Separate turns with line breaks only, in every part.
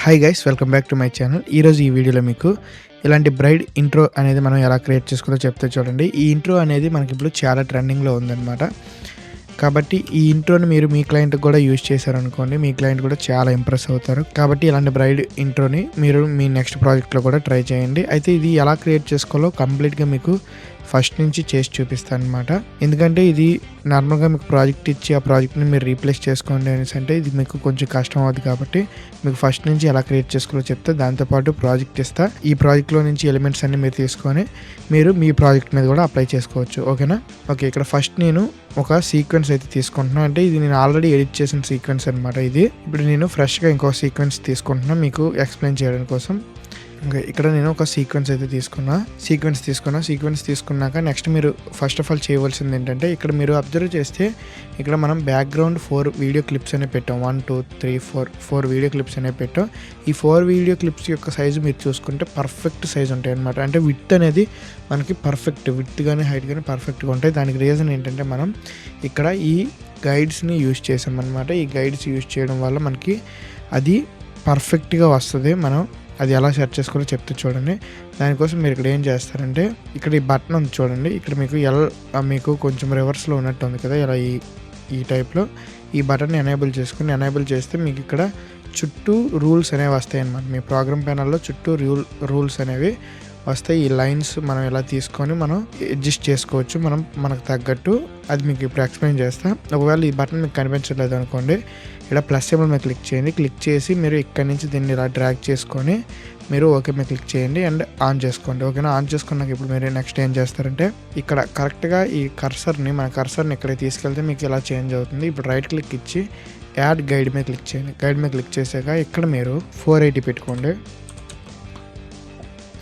Hi guys, welcome back to my channel. ఈరోజు ఈ వీడియోలో మీకు ఇలాంటి బ్రైడ్ ఇంట్రో అనేది మనం ఎలా క్రియేట్ చేసుకోవాలో చెప్తే చూడండి. ఈ ఇంట్రో అనేది మనకి ఇప్పుడు చాలా ట్రెండింగ్లో ఉందన్నమాట. కాబట్టి ఈ ఇంట్రోని మీరు మీ క్లయింట్కి కూడా యూజ్ చేశారనుకోండి, మీ క్లయింట్ కూడా చాలా ఇంప్రెస్ అవుతారు. కాబట్టి ఇలాంటి బ్రైడ్ ఇంట్రోని మీరు మీ నెక్స్ట్ ప్రాజెక్ట్లో కూడా ట్రై చేయండి. అయితే ఇది ఎలా క్రియేట్ చేసుకోవాలో కంప్లీట్గా మీకు ఫస్ట్ నుంచి చేసి చూపిస్తాను అనమాట. ఎందుకంటే ఇది నార్మల్గా మీకు ప్రాజెక్ట్ ఇచ్చి ఆ ప్రాజెక్ట్ని మీరు రీప్లేస్ చేసుకోండి అనేసి అంటే ఇది మీకు కొంచెం కష్టం అవుతుంది. కాబట్టి మీకు ఫస్ట్ నుంచి ఎలా క్రియేట్ చేసుకోవాలో చెప్తే దాంతోపాటు ప్రాజెక్ట్ ఇస్తా. ఈ ప్రాజెక్ట్లో నుంచి ఎలిమెంట్స్ అన్ని మీరు తీసుకొని మీరు మీ ప్రాజెక్ట్ మీద కూడా అప్లై చేసుకోవచ్చు. ఓకేనా? ఓకే, ఇక్కడ ఫస్ట్ నేను ఒక సీక్వెన్స్ అయితే తీసుకుంటున్నాను. అంటే ఇది నేను ఆల్రెడీ ఎడిట్ చేసిన సీక్వెన్స్ అనమాట. ఇది ఇప్పుడు నేను ఫ్రెష్గా ఇంకో సీక్వెన్స్ తీసుకుంటున్నాను మీకు ఎక్స్ప్లెయిన్ చేయడం కోసం. ఓకే, ఇక్కడ నేను ఒక సీక్వెన్స్ అయితే సీక్వెన్స్ తీసుకున్నాక నెక్స్ట్ మీరు ఫస్ట్ ఆఫ్ ఆల్ చేయవలసింది ఏంటంటే, ఇక్కడ మీరు అబ్జర్వ్ చేస్తే ఇక్కడ మనం బ్యాక్గ్రౌండ్ 4 వీడియో క్లిప్స్ అనేవి పెట్టాం. 1 2 3 4 వీడియో క్లిప్స్ అనేవి పెట్టాం. ఈ 4 వీడియో క్లిప్స్ యొక్క సైజు మీరు చూసుకుంటే పర్ఫెక్ట్ సైజ్ ఉంటాయి అనమాట. అంటే విడ్త్ అనేది మనకి పర్ఫెక్ట్, విడ్త్ కానీ హైట్ కానీ పర్ఫెక్ట్గా ఉంటాయి. దానికి రీజన్ ఏంటంటే మనం ఇక్కడ ఈ గైడ్స్ని యూజ్ చేసామన్నమాట. ఈ గైడ్స్ యూజ్ చేయడం వల్ల మనకి అది పర్ఫెక్ట్గా వస్తుంది. మనం అది ఎలా సెట్ చేసుకోవాలో చెప్తే చూడండి. దానికోసం మీరు ఇక్కడ ఏం చేస్తారంటే, ఇక్కడ ఈ బటన్ ఉంది చూడండి. ఇక్కడ మీకు కొంచెం రివర్స్లో ఉన్నట్టు ఉంది కదా, ఇలా ఈ టైప్లో ఈ బటన్ని ఎనేబుల్ చేస్తే మీకు ఇక్కడ చుట్టూ రూల్స్ అనేవి వస్తాయి అన్నమాట. మీ ప్రోగ్రామ్ ప్యానల్లో చుట్టూ రూల్స్ అనేవి వస్తాయి. ఈ లైన్స్ మనం ఎలా తీసుకొని మనం అడ్జస్ట్ చేసుకోవచ్చు మనకు తగ్గట్టు. అది మీకు ఇప్పుడు ఎక్స్ప్లెయిన్ చేస్తా. ఒకవేళ ఈ బటన్ మీకు కనిపించలేదు అనుకోండి, ఇక్కడ ప్లస్ సింబల్ మీద క్లిక్ చేయండి. క్లిక్ చేసి మీరు ఇక్కడ నుంచి దీన్ని ఇలా డ్రాగ్ చేసుకొని మీరు ఓకే మీద క్లిక్ చేయండి అండ్ ఆన్ చేసుకోండి. ఓకేనా? ఆన్ చేసుకున్నాక ఇప్పుడు మీరు నెక్స్ట్ ఏం చేస్తారంటే, ఇక్కడ కరెక్ట్గా ఈ మన కర్సర్ని ఇక్కడ తీసుకెళ్తే మీకు ఇలా చేంజ్ అవుతుంది. ఇప్పుడు రైట్ క్లిక్ ఇచ్చి యాడ్ గైడ్ మీద క్లిక్ చేయండి. గైడ్ మీద క్లిక్ చేశాక ఇక్కడ మీరు 480 పెట్టుకోండి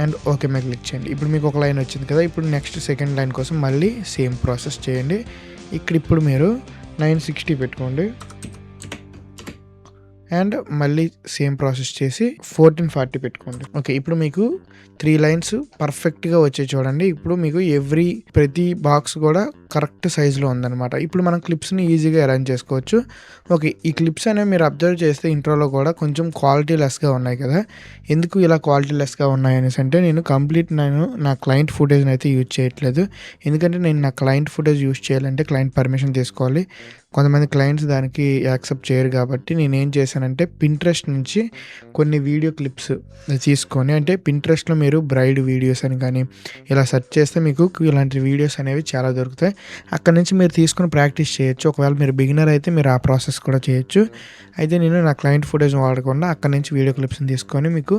అండ్ ఓకే మీద క్లిక్ చేయండి. ఇప్పుడు మీకు ఒక లైన్ వచ్చింది కదా. ఇప్పుడు నెక్స్ట్ సెకండ్ లైన్ కోసం మళ్ళీ సేమ్ ప్రాసెస్ చేయండి. ఇప్పుడు మీరు 960 పెట్టుకోండి అండ్ మళ్ళీ సేమ్ ప్రాసెస్ చేసి 1440 పెట్టుకోండి. ఓకే, ఇప్పుడు మీకు 3 లైన్స్ పర్ఫెక్ట్గా వచ్చాయి చూడండి. ఇప్పుడు మీకు ప్రతి బాక్స్ కూడా కరెక్ట్ సైజులో ఉందన్నమాట. ఇప్పుడు మనం క్లిప్స్ని ఈజీగా అరేంజ్ చేసుకోవచ్చు. ఓకే, ఈ క్లిప్స్ అనేవి మీరు అబ్జర్వ్ చేస్తే ఇంట్రోలో కూడా కొంచెం క్వాలిటీ లెస్గా ఉన్నాయి కదా. ఎందుకు ఇలా క్వాలిటీ లెస్గా ఉన్నాయి అనేసి అంటే, నేను నా క్లయింట్ ఫుటేజ్ని అయితే యూజ్ చేయట్లేదు. ఎందుకంటే నేను నా క్లయింట్ ఫుటేజ్ యూజ్ చేయాలంటే క్లయింట్ పర్మిషన్ తీసుకోవాలి. కొంతమంది క్లయింట్స్ దానికి యాక్సెప్ట్ చేయరు. కాబట్టి నేను ఏం చేశానంటే, పింట్రెస్ట్ నుంచి కొన్ని వీడియో క్లిప్స్ తీసుకొని, అంటే పింట్రెస్ట్లో మీరు బ్రైడ్ వీడియోస్ అని కానీ ఇలా సెర్చ్ చేస్తే మీకు ఇలాంటి వీడియోస్ అనేవి చాలా దొరుకుతాయి. అక్కడ నుంచి మీరు తీసుకుని ప్రాక్టీస్ చేయొచ్చు. ఒకవేళ మీరు బిగినర్ అయితే మీరు ఆ ప్రాసెస్ కూడా చేయొచ్చు. అయితే నేను నా క్లయింట్ ఫుటేజ్ వాడకుండా అక్కడ నుంచి వీడియో క్లిప్స్ని తీసుకొని మీకు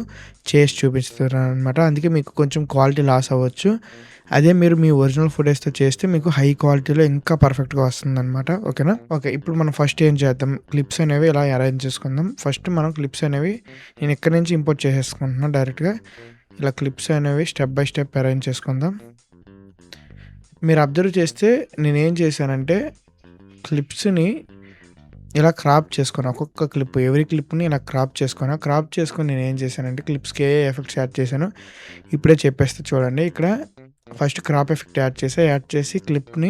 చేసి చూపిస్తాను అనమాట. అందుకే మీకు కొంచెం క్వాలిటీ లాస్ అవ్వచ్చు. అదే మీరు మీ ఒరిజినల్ ఫుటేజ్తో చేస్తే మీకు హై క్వాలిటీలో ఇంకా పర్ఫెక్ట్గా వస్తుంది అనమాట. ఓకేనా? ఓకే, ఇప్పుడు మనం ఫస్ట్ ఏం చేద్దాం, క్లిప్స్ అనేవి ఇలా అరేంజ్ చేసుకుందాం. ఫస్ట్ మనం క్లిప్స్ అనేవి నేను ఎక్కడి నుంచి ఇంపోర్ట్ చేసేసుకుంటున్నాను డైరెక్ట్గా. ఇలా క్లిప్స్ అనేవి స్టెప్ బై స్టెప్ అరేంజ్ చేసుకుందాం. మీరు అబ్జర్వ్ చేస్తే నేనేం చేశానంటే, క్లిప్స్ని ఇలా క్రాప్ చేసుకుని ఒక్కొక్క క్లిప్ ఎవ్రీ క్లిప్ని ఇలా క్రాప్ చేసుకొని నేను ఏం చేశానంటే, క్లిప్స్కి ఏ ఎఫెక్ట్స్ యాడ్ చేశాను ఇప్పుడే చెప్పేస్తే చూడండి. ఇక్కడ ఫస్ట్ క్రాప్ ఎఫెక్ట్ యాడ్ చేసి క్లిప్ని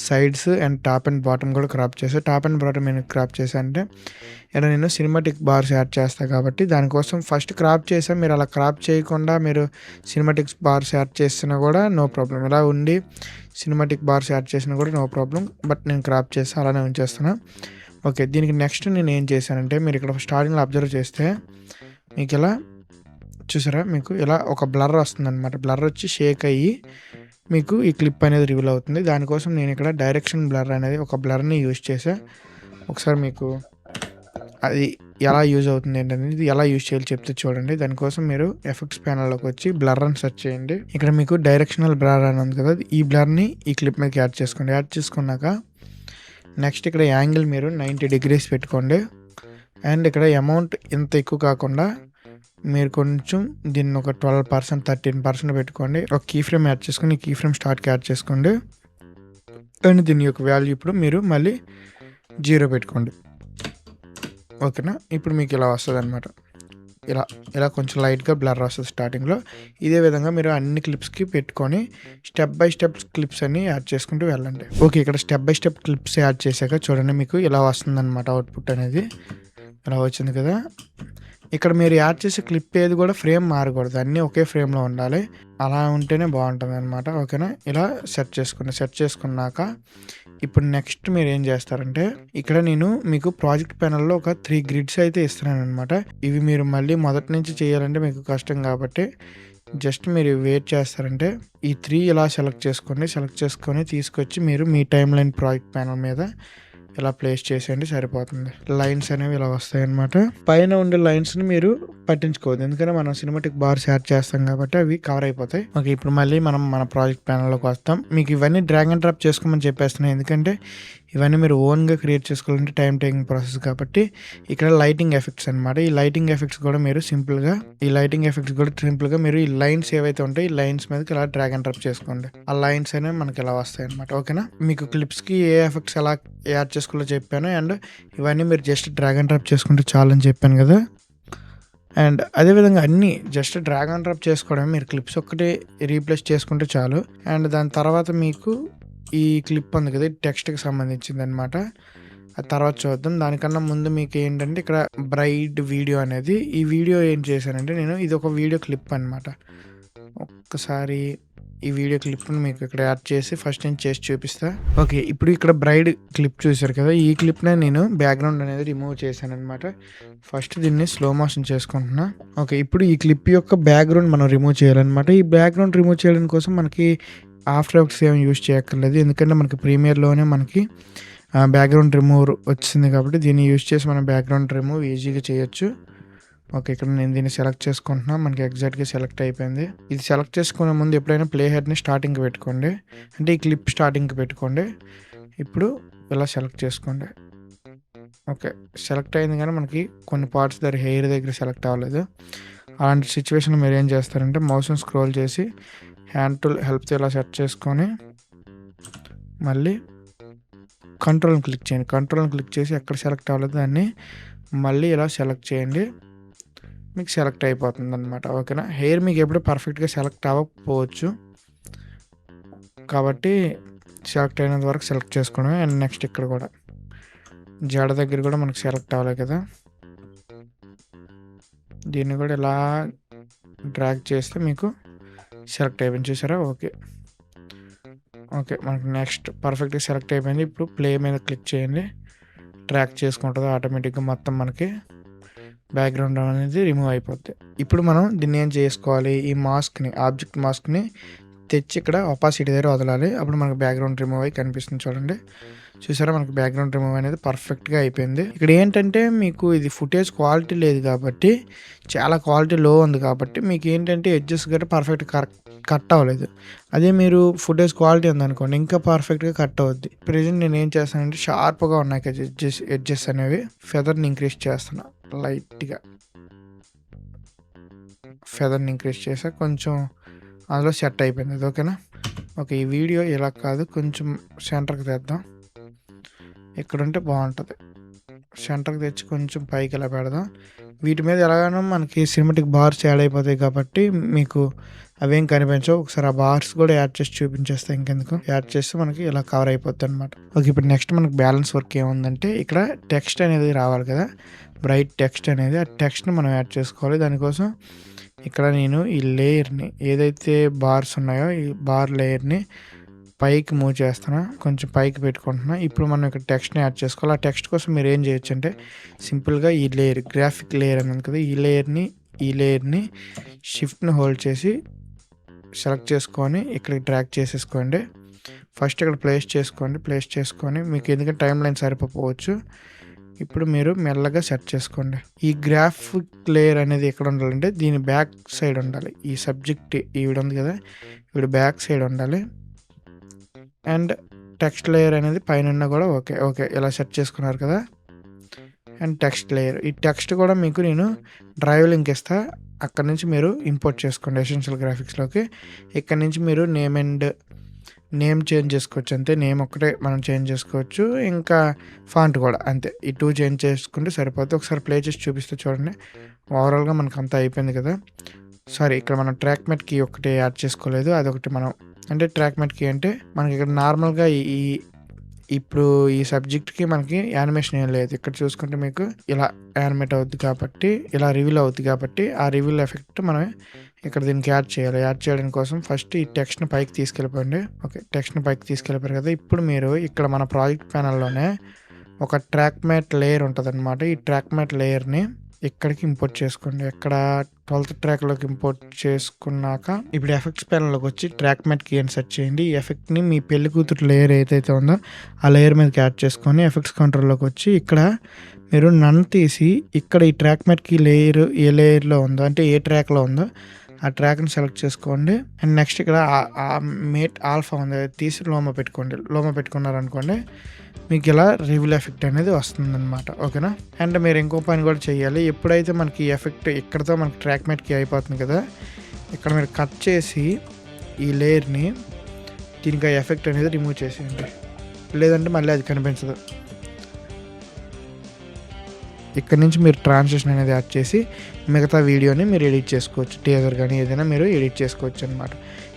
sides and top and bottom కూడా క్రాప్ చేశాను. టాప్ అండ్ బాటమ్ నేను క్రాప్ చేశాను అంటే ఇలా నేను సినిమాటిక్ బార్స్ యాడ్ చేస్తాను కాబట్టి దానికోసం ఫస్ట్ క్రాప్ చేసాను. మీరు అలా క్రాప్ చేయకుండా మీరు సినిమాటిక్స్ బార్స్ యాడ్ చేసినా కూడా నో ప్రాబ్లం. ఇలా ఉండి సినిమాటిక్ బార్స్ యాడ్ చేసినా కూడా నో ప్రాబ్లం. బట్ నేను క్రాప్ చేసి అలానే ఉంచేస్తాను. ఓకే, దీనికి నెక్స్ట్ నేను ఏం చేశానంటే, మీరు ఇక్కడ స్టార్టింగ్లో అబ్జర్వ్ చేస్తే మీకు ఇలా చూసారా, మీకు ఇలా ఒక బ్లర్ వస్తుంది అనమాట. బ్లర్ వచ్చి షేక్ అయ్యి మీకు ఈ క్లిప్ అనేది రివీల్ అవుతుంది. దానికోసం నేను ఇక్కడ డైరెక్షన్ బ్లర్ అనేది ఒక బ్లర్ని యూజ్ చేశాను. ఒకసారి మీకు అది ఎలా యూజ్ అవుతుంది ఏంటనేది, ఇది ఎలా యూజ్ చేయాలి చెప్తే చూడండి. దానికోసం మీరు ఎఫెక్ట్స్ ప్యానల్లోకి వచ్చి బ్లర్ అని సెర్చ్ చేయండి. ఇక్కడ మీకు డైరెక్షనల్ బ్లర్ అని ఉంది కదా, ఈ బ్లర్ని ఈ క్లిప్ మీదకి యాడ్ చేసుకోండి. యాడ్ చేసుకున్నాక నెక్స్ట్ ఇక్కడ యాంగిల్ మీరు 90 degrees పెట్టుకోండి. అండ్ ఇక్కడ అమౌంట్ ఇంత ఎక్కువ కాకుండా మీరు కొంచెం దీన్ని ఒక 12% 13% పెట్టుకోండి. ఒక కీ ఫ్రేమ్ యాడ్ చేసుకొని కీ ఫ్రేమ్ స్టార్ట్కి యాడ్ చేసుకోండి. అండ్ దీని యొక్క వాల్యూ ఇప్పుడు మీరు మళ్ళీ 0 పెట్టుకోండి. ఓకేనా? ఇప్పుడు మీకు ఇలా వస్తుంది అనమాట. ఇలా కొంచెం లైట్గా బ్లర్ వస్తుంది స్టార్టింగ్లో. ఇదే విధంగా మీరు అన్ని క్లిప్స్కి పెట్టుకొని స్టెప్ బై స్టెప్ క్లిప్స్ అన్ని యాడ్ చేసుకుంటూ వెళ్ళండి. ఓకే, ఇక్కడ step by step clips add చేశాక చూడండి మీకు ఇలా వస్తుంది అనమాట. అవుట్పుట్ అనేది ఇలా వచ్చింది కదా. ఇక్కడ మీరు యాడ్ చేసే క్లిప్ ఏది కూడా ఫ్రేమ్ మారకూడదు, అన్నీ ఒకే ఫ్రేమ్లో ఉండాలి. అలా ఉంటేనే బాగుంటుంది అనమాట. ఓకేనా, ఇలా సెట్ చేసుకున్నాక ఇప్పుడు నెక్స్ట్ మీరు ఏం చేస్తారంటే, ఇక్కడ నేను మీకు ప్రాజెక్ట్ ప్యానల్లో ఒక 3 గ్రిడ్స్ అయితే ఇస్తున్నాను అనమాట. ఇవి మీరు మళ్ళీ మొదటి నుంచి చేయాలంటే మీకు కష్టం కాబట్టి జస్ట్ మీరు వెయిట్ చేస్తారంటే ఈ 3 ఇలా సెలెక్ట్ చేసుకొని తీసుకొచ్చి మీరు మీ టైమ్ లైన్ ప్రాజెక్ట్ ప్యానల్ మీద ఇలా ప్లేస్ చేసేయండి, సరిపోతుంది. లైన్స్ అనేవి ఇలా వస్తాయి అన్నమాట. పైన ఉండే లైన్స్ని మీరు పట్టించుకోవద్దు, ఎందుకంటే మనం సినిమాటిక్ బార్స్ యాడ్ చేస్తాం కాబట్టి అవి కవర్ అయిపోతాయి. ఓకే, ఇప్పుడు మళ్ళీ మనం మన ప్రాజెక్ట్ ప్యానల్లోకి వస్తాం. మీకు ఇవన్నీ డ్రాగ్ అండ్ డ్రాప్ చేసుకోమని చెప్పేస్తున్నాయి, ఎందుకంటే ఇవన్నీ మీరు ఓన్గా క్రియేట్ చేసుకోవాలంటే టైం టేకింగ్ ప్రాసెస్ కాబట్టి. ఇక్కడ లైటింగ్ ఎఫెక్ట్స్ అనమాట. ఈ లైటింగ్ ఎఫెక్ట్స్ కూడా మీరు సింపుల్గా మీరు ఈ లైన్స్ ఏవైతే ఉంటాయి ఈ లైన్స్ మీదకి ఇలా డ్రాగ్ అండ్ డ్రాప్ చేసుకోండి. ఆ లైన్స్ అనేవి మనకి ఇలా వస్తాయి అనమాట. ఓకేనా, మీకు క్లిప్స్కి ఏ ఎఫెక్ట్స్ ఎలా యాడ్ చేసుకోవాలో చెప్పాను, అండ్ ఇవన్నీ మీరు జస్ట్ డ్రాగ్ అండ్ డ్రాప్ చేసుకుంటే చాలని చెప్పాను కదా. అండ్ అదేవిధంగా అన్నీ జస్ట్ డ్రాగ్ అండ్ డ్రాప్ చేసుకోవడం, మీరు క్లిప్స్ ఒక్కటి రీప్లేస్ చేసుకుంటే చాలు. అండ్ దాని తర్వాత మీకు ఈ క్లిప్ ఉంది కదా, టెక్స్ట్కి సంబంధించింది అనమాట. ఆ తర్వాత చూద్దాం. దానికన్నా ముందు మీకు ఏంటంటే ఇక్కడ బ్రైడ్ వీడియో అనేది, ఈ వీడియో ఏం చేశానంటే నేను ఇది ఒక వీడియో క్లిప్ అనమాట. ఒక్కసారి ఈ వీడియో క్లిప్ని మీకు ఇక్కడ యాడ్ చేసి ఫస్ట్ నేను చేసి చూపిస్తా. ఓకే, ఇప్పుడు ఇక్కడ బ్రైడ్ క్లిప్ చూసారు కదా, ఈ క్లిప్నే నేను బ్యాక్గ్రౌండ్ అనేది రిమూవ్ చేశాను అనమాట. ఫస్ట్ దీన్ని స్లో మోషన్ చేసుకుంటున్నా. ఓకే, ఇప్పుడు ఈ క్లిప్ యొక్క బ్యాక్గ్రౌండ్ మనం రిమూవ్ చేయాలన్నమాట. ఈ బ్యాక్గ్రౌండ్ రిమూవ్ చేయడం కోసం మనకి ఆఫ్టర్ ఎఫెక్ట్స్ ఏమి యూజ్ చేయక్కర్లేదు, ఎందుకంటే మనకి ప్రీమియర్లోనే మనకి బ్యాక్గ్రౌండ్ రిమూవ్ వచ్చింది కాబట్టి దీన్ని యూజ్ చేసి మనం బ్యాక్గ్రౌండ్ రిమూవ్ ఈజీగా చేయొచ్చు. ఓకే, ఇక్కడ నేను దీన్ని సెలెక్ట్ చేసుకుంటున్నా. మనకి ఎగ్జాక్ట్గా సెలెక్ట్ అయిపోయింది. ఇది సెలెక్ట్ చేసుకునే ముందు ఎప్పుడైనా ప్లే హెడ్ని స్టార్టింగ్కి పెట్టుకోండి, అంటే ఈ క్లిప్ స్టార్టింగ్కి పెట్టుకోండి. ఇప్పుడు ఇలా సెలెక్ట్ చేసుకోండి. ఓకే, సెలెక్ట్ అయింది కానీ మనకి కొన్ని పార్ట్స్ హెయిర్ దగ్గర సెలెక్ట్ అవ్వలేదు. అలాంటి సిచ్యువేషన్లో మీరు ఏం చేస్తారంటే మౌస్ని స్క్రోల్ చేసి హ్యాండ్ టూల్ హెల్ప్తో ఇలా సెట్ చేసుకొని మళ్ళీ కంట్రోల్ని క్లిక్ చేయండి. కంట్రోల్ని క్లిక్ చేసి ఎక్కడ సెలెక్ట్ అవ్వలేదు దాన్ని మళ్ళీ ఇలా సెలెక్ట్ చేయండి, మీకు సెలెక్ట్ అయిపోతుంది అనమాట. ఓకేనా, హెయిర్ మీకు ఎప్పుడు పర్ఫెక్ట్గా సెలెక్ట్ అవ్వకపోవచ్చు కాబట్టి సెలెక్ట్ అయినంత వరకు సెలెక్ట్ చేసుకోవడం. అండ్ నెక్స్ట్ ఇక్కడ కూడా జడ దగ్గర కూడా మనకు సెలెక్ట్ అవ్వలేదు కదా, దీన్ని కూడా ఇలా డ్రాగ్ చేస్తే మీకు సెలెక్ట్ అయిపోయింది, చూసారా. ఓకే, మనకు నెక్స్ట్ పర్ఫెక్ట్గా సెలెక్ట్ అయిపోయింది. ఇప్పుడు ప్లే మీద క్లిక్ చేయండి, ట్రాక్ చేసుకుంటుంది ఆటోమేటిక్గా మొత్తం మనకి బ్యాక్గ్రౌండ్ అనేది రిమూవ్ అయిపోద్ది. ఇప్పుడు మనం దీన్ని ఏం చేసుకోవాలి, ఈ ఆబ్జెక్ట్ మాస్క్ని తెచ్చి ఇక్కడ ఒపాసిటీ దగ్గర వదలాలి. అప్పుడు మనకు బ్యాక్గ్రౌండ్ రిమూవ్ అయ్యి కనిపిస్తుంది చూడండి. చూసారా, మనకు బ్యాక్గ్రౌండ్ రిమూవ్ అనేది పర్ఫెక్ట్గా అయిపోయింది. ఇక్కడ ఏంటంటే మీకు ఇది ఫుటేజ్ క్వాలిటీ లేదు కాబట్టి, చాలా క్వాలిటీ లో ఉంది కాబట్టి మీకు ఏంటంటే ఎడ్జెస్ గట్రా పర్ఫెక్ట్గా కట్ అవ్వలేదు. అదే మీరు ఫుటేజ్ క్వాలిటీ ఉందనుకోండి ఇంకా పర్ఫెక్ట్గా కట్ అవుద్ది. ప్రెజెంట్ నేను ఏం చేస్తానంటే షార్ప్గా ఉన్నాయి కదా ఎడ్జెస్ అనేవి, ఫెదర్ని ఇంక్రీజ్ చేస్తున్నా లైట్గా. ఫెదర్ని ఇంక్రీజ్ చేసా కొంచెం, అందులో సెట్ అయిపోయింది అది. ఓకేనా, ఓకే, ఈ వీడియో ఇలా కాదు కొంచెం సెంటర్కి తెద్దాం. ఇక్కడ ఉంటే బాగుంటుంది, సెంటర్కి తెచ్చి కొంచెం పైకి ఇలా పెడదాం. వీటి మీద ఎలాగైనా మనకి సినిమాటిక్ బార్స్ యాడ్ అయిపోతాయి కాబట్టి మీకు అవేం కనిపించవు. ఒకసారి ఆ బార్స్ కూడా యాడ్ చేసి చూపించేస్తే ఇంకెందుకు, యాడ్ చేస్తే మనకి ఇలా కవర్ అయిపోద్ది అనమాట. ఓకే, ఇప్పుడు నెక్స్ట్ మనకి బ్యాలెన్స్ వర్క్ ఏముందంటే ఇక్కడ టెక్స్ట్ అనేది రావాలి కదా, బ్రైట్ టెక్స్ట్ అనేది, ఆ టెక్స్ట్ని మనం యాడ్ చేసుకోవాలి. దానికోసం ఇక్కడ నేను ఈ లేయర్ని ఏదైతే బార్స్ ఉన్నాయో ఈ బార్ లేయర్ని పైకి మూవ్ చేస్తున్నా, కొంచెం పైకి పెట్టుకుంటున్నా. ఇప్పుడు మనం ఇక్కడ టెక్స్ట్ని యాడ్ చేసుకోవాలి. ఆ టెక్స్ట్ కోసం మీరు ఏం చేయొచ్చు అంటే సింపుల్గా ఈ లేయర్ గ్రాఫిక్ లేయర్ అని కదా, ఈ లేయర్ని షిఫ్ట్ని హోల్డ్ చేసి సెలెక్ట్ చేసుకొని ఇక్కడికి డ్రాగ్ చేసేసుకోండి. ఫస్ట్ ఇక్కడ ప్లేస్ చేసుకొని మీకు ఎందుకంటే టైం లైన్ సరిపోవచ్చు. ఇప్పుడు మీరు మెల్లగా సెట్ చేసుకోండి. ఈ గ్రాఫిక్ లేయర్ అనేది ఎక్కడ ఉండాలంటే దీని బ్యాక్ సైడ్ ఉండాలి. ఈ సబ్జెక్ట్ ఈవిడ ఉంది కదా, ఈవిడ బ్యాక్ సైడ్ ఉండాలి. అండ్ టెక్స్ట్ లేయర్ అనేది పైన కూడా ఓకే ఇలా సెట్ చేసుకున్నారు కదా. అండ్ టెక్స్ట్ లేయర్, ఈ టెక్స్ట్ కూడా మీకు నేను డ్రైవ్ లింక్ ఇస్తా, అక్కడ నుంచి మీరు ఇంపోర్ట్ చేసుకోండి ఎసెన్షియల్ గ్రాఫిక్స్లోకి. ఇక్కడ నుంచి మీరు నేమ్ చేంజ్ చేసుకోవచ్చు, అంతే. నేమ్ ఒక్కటే మనం చేంజ్ చేసుకోవచ్చు, ఇంకా ఫాంట్ కూడా అంతే. ఈ 2 చేంజ్ చేసుకుంటే సరిపోతుంది. ఒకసారి ప్లే చేసి చూపిస్తే చూడండి. ఓవరాల్గా మనకు అంతా అయిపోయింది కదా. సారీ, ఇక్కడ మనం ట్రాక్ మెట్ కీ ఒకటి యాడ్ చేసుకోలేదు, అదొకటి మనం అంటే ట్రాక్ మెట్ కీ అంటే మనకి ఇక్కడ నార్మల్గా ఈ ఇప్పుడు ఈ సబ్జెక్ట్‌కి మనకి యానిమేషన్ ఏం లేదు. ఇక్కడ చూసుకుంటే మీకు ఇలా యానిమేట్ అవుద్ది కాబట్టి, ఇలా రివీల్ అవుద్ది కాబట్టి, ఆ రివీల్ ఎఫెక్ట్ మనం ఇక్కడ దీనికి యాడ్ చేయాలి. యాడ్ చేయడం కోసం ఫస్ట్ ఈ టెక్స్ట్‌ని పైకి తీసుకెళ్ళిపోండి. ఓకే. టెక్స్ట్‌ని పైకి తీసుకెళ్ళిపోయారు కదా! ఇప్పుడు మీరు ఇక్కడ మన ప్రాజెక్ట్ ప్యానెల్‌లోనే ఒక ట్రాక్ మ్యాట్ లేయర్ ఉంటదనమాట. ఈ ట్రాక్ మ్యాట్ లేయర్‌ని ఇక్కడికి ఇంపోర్ట్ చేసుకోండి. ఎక్కడ 12th ట్రాక్‌లోకి ఇంపోర్ట్ చేసుకున్నాక ఇప్పుడు ఎఫెక్ట్స్ ప్యానెల్‌లోకి వచ్చి ట్రాక్ మ్యాట్ కీ అని సెర్చ్ చేయండి. ఈ ఎఫెక్ట్‌ని మీ పెళ్లి కూతురు లేయర్ ఏదైతే ఉందో ఆ లేయర్ మీదకి యాడ్ చేసుకొని ఎఫెక్ట్స్ కంట్రోల్‌లోకి వచ్చి ఇక్కడ మీరు నన్ తీసి ఇక్కడ ఈ ట్రాక్ మ్యాట్ కీ లేయర్ ఏ లేయర్‌లో ఉందో అంటే ఏ ట్రాక్‌లో ఉందో ఆ ట్రాక్‌ని సెలెక్ట్ చేసుకోండి. అండ్ నెక్స్ట్ ఇక్కడ మేట్ ఆల్ఫా ఉంది అది తీసి లోమా పెట్టుకోండి. లోమా పెట్టుకున్నారనుకోండి మీకు ఇలా రివీల్ ఎఫెక్ట్ అనేది వస్తుందన్నమాట. ఓకేనా. అండ్ మీరు ఇంకో పని కూడా చేయాలి. ఎప్పుడైతే మనకి ఈ ఎఫెక్ట్ ఇక్కడతో మనకి ట్రాక్ మ్యాట్కి అయిపోతుంది కదా, ఇక్కడ మీరు కట్ చేసి ఈ లేయర్ని దీనికి ఆ ఎఫెక్ట్ అనేది రిమూవ్ చేసేయండి. లేదంటే మళ్ళీ అది కనిపించదు. ఇక్కడ నుంచి మీరు ట్రాన్సిషన్ అనేది యాడ్ చేసి మిగతా వీడియోని మీరు ఎడిట్ చేసుకోవచ్చు. టీజర్ కానీ ఏదైనా మీరు ఎడిట్ చేసుకోవచ్చు అనమాట.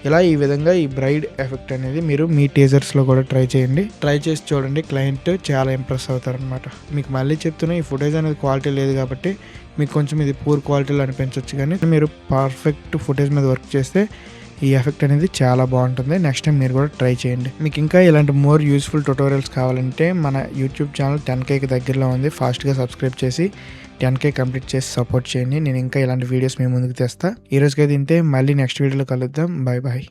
ఇలా ఈ విధంగా ఈ బ్రైడ్ ఎఫెక్ట్ అనేది మీరు మీ టీజర్స్లో కూడా ట్రై చేయండి. ట్రై చేసి చూడండి, క్లయింట్ చాలా ఇంప్రెస్ అవుతారనమాట. మీకు మళ్ళీ చెప్తున్నా ఈ ఫుటేజ్ అనేది క్వాలిటీ లేదు కాబట్టి మీకు కొంచెం ఇది పూర్ క్వాలిటీలో అనిపించవచ్చు, కానీ మీరు పర్ఫెక్ట్ ఫుటేజ్ మీద వర్క్ చేస్తే ఈ ఎఫెక్ట్ అనేది చాలా బాగుంటుంది. నెక్స్ట్ టైం మీరు కూడా ట్రై చేయండి. మీకు ఇంకా ఇలాంటి మోర్ యూస్ఫుల్ ట్యుటోరియల్స్ కావాలంటే మన యూట్యూబ్ ఛానల్ 10Kకి దగ్గరలో ఉంది. ఫాస్ట్గా సబ్స్క్రైబ్ చేసి 10K కంప్లీట్ చేసి సపోర్ట్ చేయండి. నేను ఇంకా ఇలాంటి వీడియోస్ మీ ముందుకు తెస్తా. ఈ రోజుకైతే ఇంతే. మళ్ళీ నెక్స్ట్ వీడియోలో కలుద్దాం. Bye bye.